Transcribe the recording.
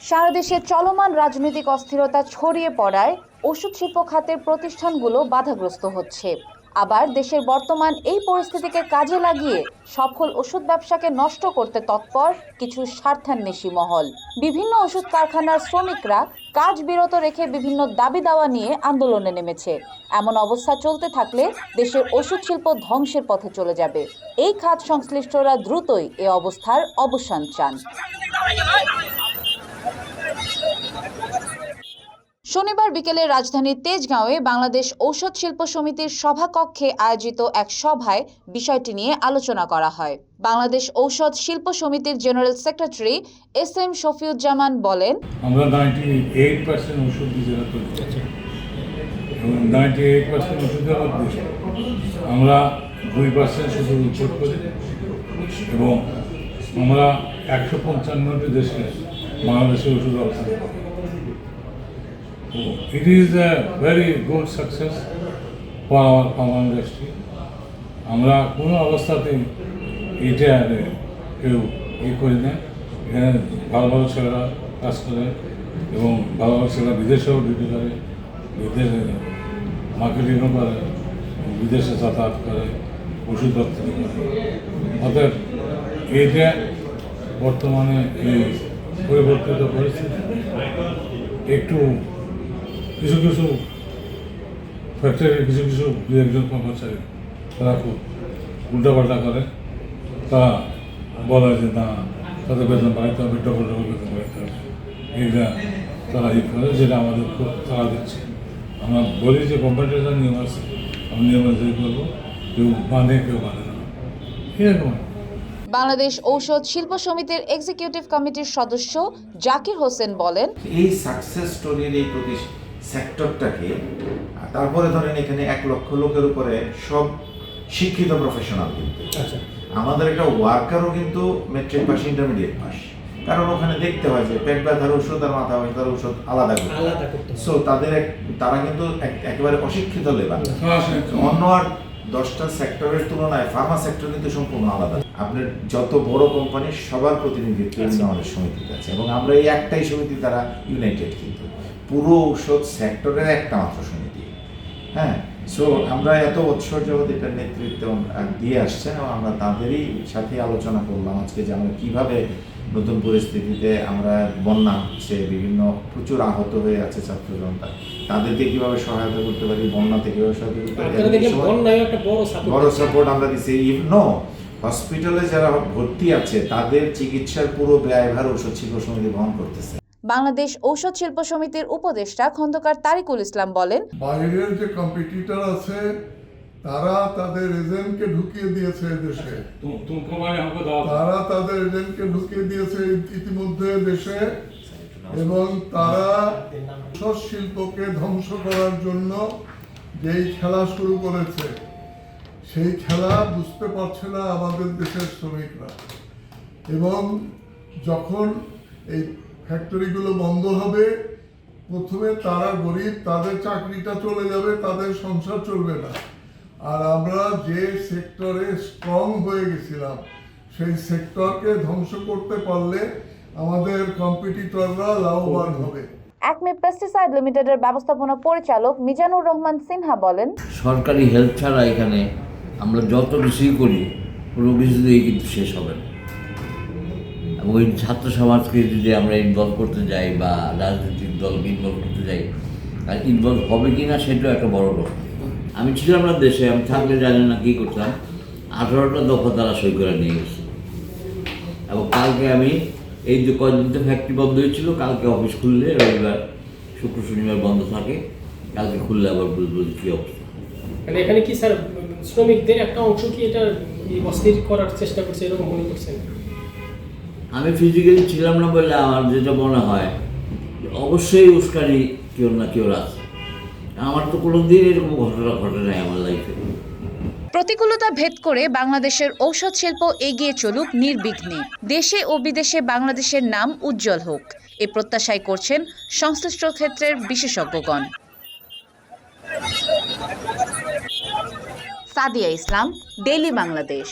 সারা দেশে চলমান রাজনৈতিক অস্থিরতা ছড়িয়ে পড়ায় ওষুধ শিল্প খাতের প্রতিষ্ঠানগুলো বাধাগ্রস্ত হচ্ছে। আবার দেশের বর্তমান এই পরিস্থিতিকে কাজে লাগিয়ে সফল ওষুধ ব্যবসাকে নষ্ট করতে তৎপর কিছু স্বার্থান্বেষী মহল। বিভিন্ন ওষুধ কারখানার শ্রমিকরা কাজ বিরত রেখে বিভিন্ন দাবি দাওয়া নিয়ে আন্দোলনে নেমেছে। এমন অবস্থা চলতে থাকলে দেশের ওষুধ শিল্প ধ্বংসের পথে চলে যাবে। এই খাত সংশ্লিষ্টরা দ্রুতই এ অবস্থার অবসান চান। শনিবার বিকেলে রাজধানীর তেজগাঁওয়ে বাংলাদেশ ঔষধ শিল্প সমিতির সভাকক্ষে আয়োজিত এক সভায় বিষয়টি নিয়ে আলোচনা করা হয়। বাংলাদেশ ঔষধ শিল্প সমিতির জেনারেল সেক্রেটারি এস.এম. শফিউজ্জামান বলেন, আমরা 98% ওষুধ নিজেরা তৈরি করছি এবং 98% ওষুধের মধ্যে আমরা 2% শুধু ইম্পোর্ট করি এবং আমরা 155টি দেশে বাংলাদেশের ওষুধ রপ্তানি করি। It is a very good success for our pharma industry. আমরা কোনো অবস্থাতেই এটা কেউ করি না। এখানে ভালো ভালো ছেলেরা কাজ করে এবং ভালো ভালো ছেলেরা বিদেশেও ডিউটি করে, বিদেশে মার্কেটিংও করে, বিদেশে যাতায়াত করে, ওষুধ রপ্তানি করে। অর্থাৎ এইটা বর্তমানে এই পরিবর্তিত পরিস্থিতি একটু কিছু কিছু ফ্যাক্টরি কিছু দু একজন কর্মচারী তারা খুব উল্টাপাল্টা করে। তারা বলে যে না, তাদের বেতন বাড়াইতে হবে, ডবল বেতন বাড়াইতে হবে। এইটা তারা করে, যেটা আমাদের খুব তারা দিচ্ছে। আমরা বলি যে কম্পিটিশন নিয়ম আছে, আমরা নিয়ম অনুযায়ী করবো, কেউ বাঁধে কেউ বাঁধে না, এরকম। বাংলাদেশ ঔষধ শিল্প সমিতির এক্সিকিউটিভ কমিটির সদস্য জাকির হোসেন বলেন, এই সাকসেস স্টোরির এই সেক্টরটাকে তারপরে ধরেন এখানে 1 লক্ষ লোকের উপরে সব শিক্ষিত প্রফেশনাল, কিন্তু আমাদের একটা ওয়ার্কারও কিন্তু মেট্রিক পাস, ইন্টারমিডিয়েট পাস। কারণ ওখানে দেখতে হয় যে পেট ব্যথার ওষুধ আর মাথা ব্যথার ওষুধ আলাদা করতে, সো তারা কিন্তু একেবারে অশিক্ষিত লেবার। অন্য আর 10টা সেক্টরের তুলনায় ফার্মা সেক্টর কিন্তু সম্পূর্ণ আলাদা। আপনার যত বড় কোম্পানি সবার প্রতিনিধিত্ব আমাদের সমিতিতে আছে এবং আমরা এই একটাই সমিতি দ্বারা ইউনাইটেড, কিন্তু পুরো ঔষধ সেক্টরের একটা মাত্র সমিতি। হ্যাঁ, সো আমরা এত বছর যাবত এটার নেতৃত্ব দিয়ে আসছেন এবং আমরা তাদেরই সাথে আলোচনা করলাম আজকে যে আমরা কীভাবে নতুন পরিস্থিতিতে আমরা বন্যা হচ্ছে, বিভিন্ন প্রচুর আহত হয়ে আছে ছাত্র জনতা, তাদেরকে কিভাবে সহায়তা করতে পারি, বন্যাতে কিভাবে সহায়তা করতে পারি, বড় সাপোর্ট আমরা দিচ্ছি। হসপিটালে যারা ভর্তি আছে তাদের চিকিৎসার পুরো ব্যয়ভার ঔষধ শিল্প সমিতি বহন করতেছে। বাংলাদেশ ঔষধ শিল্প সমিতির উপদেষ্টা খন্দকার তারিকুল ইসলাম বলেন, বাইরের যে কম্পিটিটর আছে তারা তাদের এজেন্টকে ঢুকিয়ে দিয়েছে দেশে, তারা তাদের এজেন্টকে ঢুকিয়ে দিয়েছে ইতিমধ্যে দেশে, এবং তারা ওষুধ শিল্পকে ধ্বংস করার জন্য যেই খেলা শুরু করেছে সেই খেলা বুঝতে পারছে না আমাদের দেশের শ্রমিকরা। এবং যখন এই ফ্যাক্টরিগুলো বন্ধ হবে, প্রথমে তারা গরিব, তাদের চাকরিটা চলে যাবে, তাদের সংসার চলবে না। আর আমরা যে সেক্টরে স্ট্রং হয়ে গেছিলাম সেই সেক্টরকে ধ্বংস করতে পারলে আমাদের কম্পিটিটররা লাভবান হবে। একমি পেস্টিসাইড লিমিটেডের ব্যবস্থাপনা পরিচালক মিজানুর রহমান সিনহা বলেন, সরকারি হেল্প ছাড়া এখানে আমরা যত কিছুই করি পুরো কিছু দিয়ে কিন্তু শেষ হবে না। এবং ওই ছাত্র সমাজকে যদি আমরা ইনভলভ করতে যাই বা রাজনৈতিক দলকে ইনভলভ করতে যাই, আর ইনভলভ হবে কি না সেটাও একটা বড় প্রশ্ন। আমি ছিলাম না দেশে, আমি থাকলে জানি না কী করতাম। 18টা দফা তারা সই করে নিয়ে গেছে এবং কালকে আমি এই যে কয়েকদিন তো ফ্যাক্টরি বন্ধ হয়েছিল, কালকে অফিস খুললে রবিবার শুক্র শনিবার বন্ধ থাকে, কালকে খুললে আবার বুঝবো কী অবস্থা। মানে এখানে কি স্যার শ্রমিকদের একটা অংশ কি এটা অস্থির করার চেষ্টা করছে, এরকম মনে করছেন? আমি ফিজিক্যালি ছিলাম না বলে আমার যেটা মনে হয় অবশ্যই উস্কানি কেউ না কেউ আছে। আমার তো কোনো দিন এরকম ঘটনা ঘটে নাই আমার লাইফে। প্রতিকূলতা ভেদ করে বাংলাদেশের ঔষধ শিল্প এগিয়ে চলুক নির্বিঘ্নে, দেশে ও বিদেশে বাংলাদেশের নাম উজ্জ্বল হোক, এ প্রত্যাশাই করছেন সংশ্লিষ্ট ক্ষেত্রের বিশেষজ্ঞগণ। সাদিয়া ইসলাম, ডেইলি বাংলাদেশ।